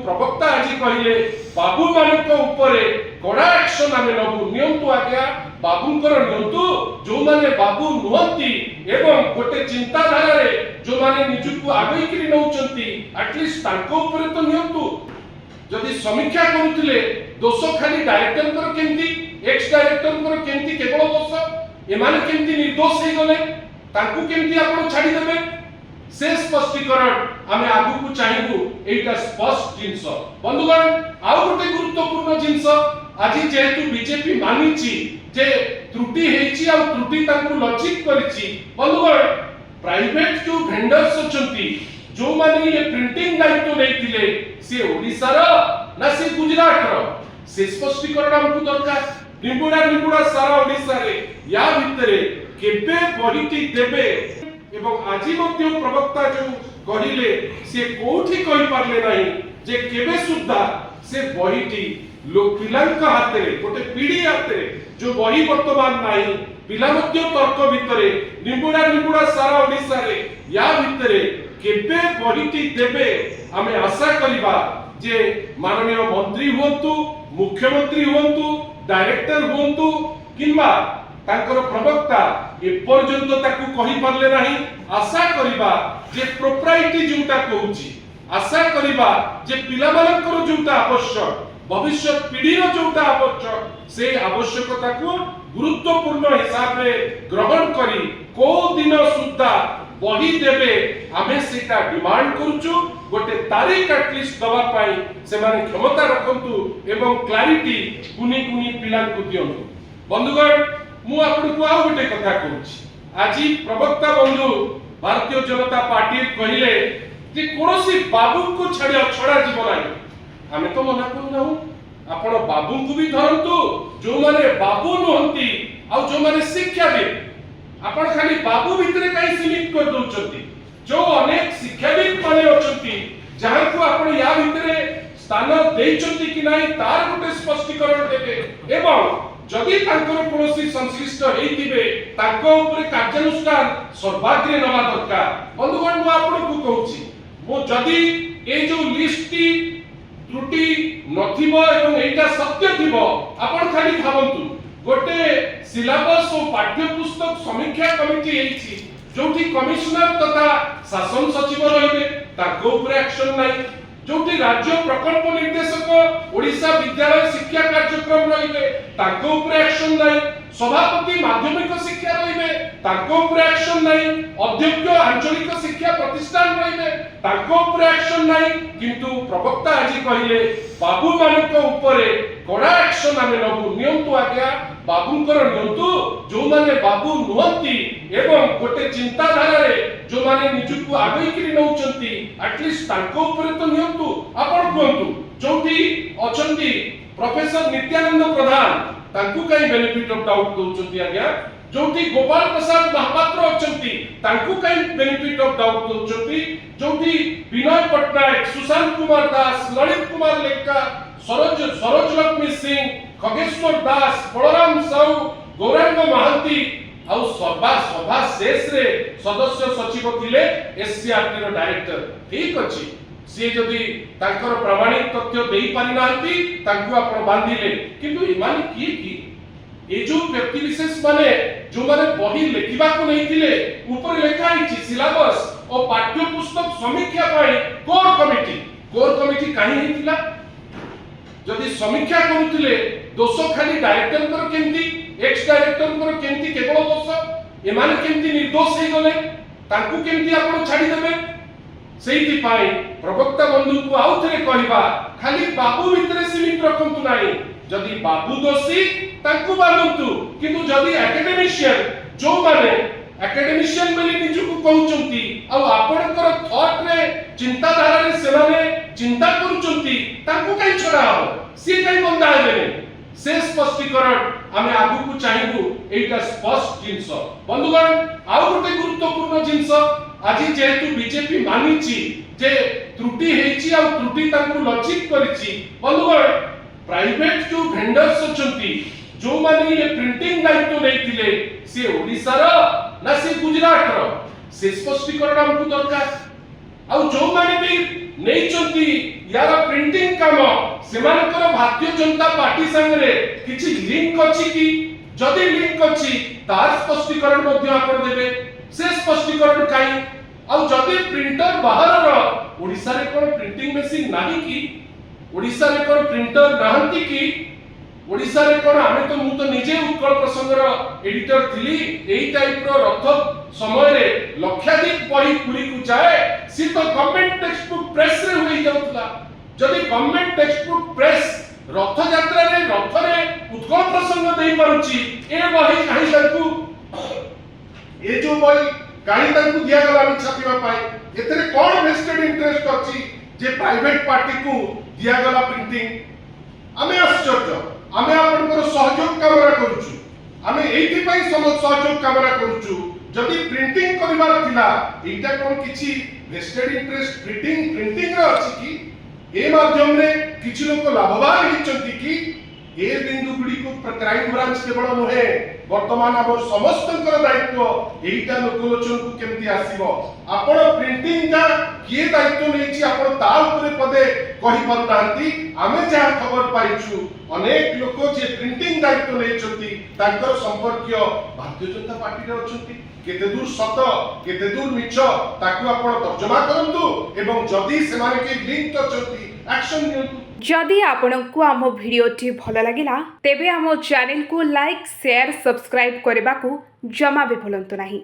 प्रवक्ता आज कहले बाबू मानक ऊपर कड़ा एक्शन आमे नबु नियंतु आज्ञा बाबूंकर नियंतु जो माने बाबू नुहंती एवं गोटे चिंताधारा रे जो माने निजुकु आगई करी नउचंती एटलिस्ट तांको ऊपर तो नियंतु जदि समीक्षा करूथिले दोष खाली डायरेक्टर कर केंती एक्स डायरेक्टर कर केंती केवल दोष एमाने केंती निर्दोष हे गले तांकु केंती आपण छाडी देबे से स्पष्टीकरण आमे आगु को चाहिबु एटा स्पष्ट जिंस बंधुगण आउ गोटे गुरुत्वपूर्ण जिंस आज जेहेतु बीजेपी मानिची जे त्रुटि हेची आ त्रुटि तांकु लक्षित करिची बंधुगण प्राइवेट जो वेंडर्स अछंती जो माने ये प्रिंटिंग दायित्व लेथिले से ओडिसा रो ना से गुजरात रो से स्पष्टीकरण हमकु दरकार निबुड़ा सारा ओडिसा रे या भितरे केबे बहिटी देबे एवं आजि मध्य प्रवक्ता जो कहिले से कोठी कहि पारले नाही जे केबे सुद्धा से बहिटी लोक पिलांक हाते रे गोटे पीढ़ी हाते रे जो बही वर्तमान नाही पिला मध्य तर्क भितरे निबुड़ा सारा ओडिसा रे या भितरे केबे बहिटी देबे आमे आशा करिबा जे माननीय मंत्री हुंतु मुख्यमंत्री हुंतु डायरेक्टर हुंतु किंबा तांकर प्रवक्ता ए पर्यंत ताकू कहि पारले नाही आशा करिबा जे प्रोप्राइटी जोटा कहूची आशा करिबा जे पिला मानकर जोटा आवश्यक भविष्य पीढ़ी रो जोटा आवश्यक से आवश्यकता को गुरुत्वपूर्ण हिसाब रे ग्रहण करी को दिन सुद्धा बही देबे आमे सेटा डिमांड करूछु गोटे तारीख एटलिस्ट दवा पाई से माने क्षमता रखंतु एवं क्लैरिटी कुनी पिला को दियंतु बंधुगण मु आपन को आ गोटे कथा कहूची आजी प्रवक्ता बंधु भारतीय जनता पार्टी कहिले जे कोनोसी बाबू को छड़ा जीव नाही आमे तो मना करू ना आपण बाबू को भी धरंतु जो माने बाबू नहंती आ जो माने शिक्षा दे आपण खाली बाबू भितरे काई सीमित कर दोचंती जो अनेक शिक्षाविद माने अछंती जहां को आपण या भितरे स्थान देइचंती कि नाही तार गोटे स्पष्टीकरण देबे एवं जदि तांकर कोनोसी संश्लिष्ट हेइतिबे तांको ऊपर कार्यानुष्ठान सर्वाग्रे नवा दरकार बंधुगण मु आपण को कहूची मु जदि ए जो लिस्टटी त्रुटि नथिबो एवं एटा सत्य थिबो आपण खाली भाबंतु गोटे सिलेबस और पाठ्य पुस्तक समीक्षा कमिटी हेछि जोठी कमिश्नर तथा शासन सचिव रहिबे ताको ऊपर एक्शन नाही जोठी राज्य प्रकल्प निर्देशक ओडिशा विद्यालय शिक्षा कार्यक्रम रहिबे ताको ऊपर एक्शन नाही सभापति माध्यमिक शिक्षा रहिबे ताको ऊपर एक्शन नाही अध्यक्ष आंचलिक शिक्षा प्रतिष्ठान रहिबे ताको ऊपर एक्शन नाही किंतु प्रवक्ता आज कहिले बाबू मानक ऊपर कड़ा एक्शन आमे नबु नियंतु आज्ञा बाबूंकर नियंतु जो माने बाबू नुहंती एवं गोटे चिंताधारा रे जो माने निजुकु आगई करी नउचंती एटलिस्ट तांको ऊपर तो नियंतु आपण कोंतु जोठी अछंती प्रोफेसर नित्यानंद प्रधान तांकु काई बेनिफिट ऑफ डाउट दोचंती आज्ञा जोठी गोपाल प्रसाद महापात्र अछंती तांकु काई बेनिफिट ऑफ डाउट दोचंती जोठी विनय पटनायक सुशांत कुमार दास ललित कुमार लेखा सरोज लक्ष्मी सिंह खगेश्वर दास बलराम साहू गौरांग महांती आउ सभा शेष रे सदस्य सचिव थिले एससीआरटी रो डायरेक्टर ठीक अछि से जदि तांकर प्रमाणिक तथ्य देई पारि नांती तांकु आपण बांधिले किंतु इमानी की ए जो व्यक्ति विशेष माने जो माने बही लेखिबा को नहीं थिले ऊपर लेखा हिची सिलेबस और पाठ्य पुस्तक समीक्षा पाई कोर कमिटी काहे हिथिला जदि समीक्षा करूथिले दोष खाली डायरेक्टर कर केंती एक्स डायरेक्टर कर केंती केवल दोष एमाने केंती निर्दोष हे गले तांकु केंती आपण छाडी देबे सेहिति पाई प्रवक्ता बंधु को आउ थरे कहबा खाली बाबू भितरे सीमित रखंतु नाही जदि बाबू दोषी तांकु बांधंतु किंतु जदि एकेडमिशियन जो माने एकेडमिशियन बोली निजुकु कहउचंती आ आपनकर थॉट रे चिंताधारा रे से माने चिंता करूचंती तांकु काई छडा हो से काई बंदा हेबे से स्पष्टीकरण आमे आगु को चाहिबु एटा स्पष्ट जिंस बंधुगण आउ गोटे गुरुत्वपूर्ण जिंस आज जेहेतु बीजेपी मानिची जे त्रुटि हेची आ त्रुटि तांकु लक्षित करिची बंधुगण प्राइवेट जो वेंडर्स अछंती जो माने ये प्रिंटिंग दायित्व लेथिले से ओडिसा रो ना से गुजरात रो से स्पष्टीकरण हमकु दरकार आ जो माने भी नेचंती यार प्रिंटिंग काम सेमानकर भारतीय जनता पार्टी संगे किछि लिंक अछि कि जदि लिंक अछि तार स्पष्टीकरण मध्ये आपण देबे से स्पष्टीकरण काई आ जदि प्रिंटर बाहर रो ओडिसा रे कोन प्रिंटिंग मशीन नाही कि ओडिसा रे कोन प्रिंटर नाहंती कि ओडिसा रे कोन आमे तो मु तो निजे उत्कल प्रसंग रो एडिटर थिली एई टाइप रो रथ समय रे लक्षाधिक बही पुरी को जाए सी तो गवर्नमेंट टेक्स्ट बुक प्रेस रे होई जाउतला जदि गवर्नमेंट टेक्स्ट बुक प्रेस रथ यात्रा रे रथ रे उत्कल प्रसंग देई पारुची ए बही काहे ताकू ए जो बही काहे ताकू दिया गला छापिबा पाई एतरे कोन वेस्टेड इंटरेस्ट अछि जे प्राइवेट पार्टी को दिया गला प्रिंटिंग आमे आश्चर्य आमे आपनकर सहयोग कामना करूछु आमे एथि पई सहयोग कामना करूछु जदि प्रिंटिंग करिवार थिला एटा कोन किछि वेस्टेड इंटरेस्ट प्रिंटिंग रे अछि कि ए माध्यम रे किछि लोक लाभवान हिचंती कि ए बिंदु गुडी को क्राइम ब्रांच केवल नहे वर्तमान अब समस्त दायित्व एटा लोकलोचन को केमती आसीबो आपण प्रिंटिंग का किए दायित्व नेछि आपण ता ऊपर पदे कहि पारु नांती आमे जा खबर पाइछु अनेक लोक जे प्रिंटिंग दायित्व नेछंती तांकर संपर्कीय भारतीय जनता पार्टी रे अछंती केते दूर सत केते दूर मिछ ताकू आपण तर्जमा करंतु एवं जदी सेमाने के लिंक अछंती एक्शन नियंतु जदि आपनकु आम भिडियोटी भल लगिला तेबे आम चैनल को लाइक शेयर सब्सक्राइब करने को जमा भी भूलंतु नहीं।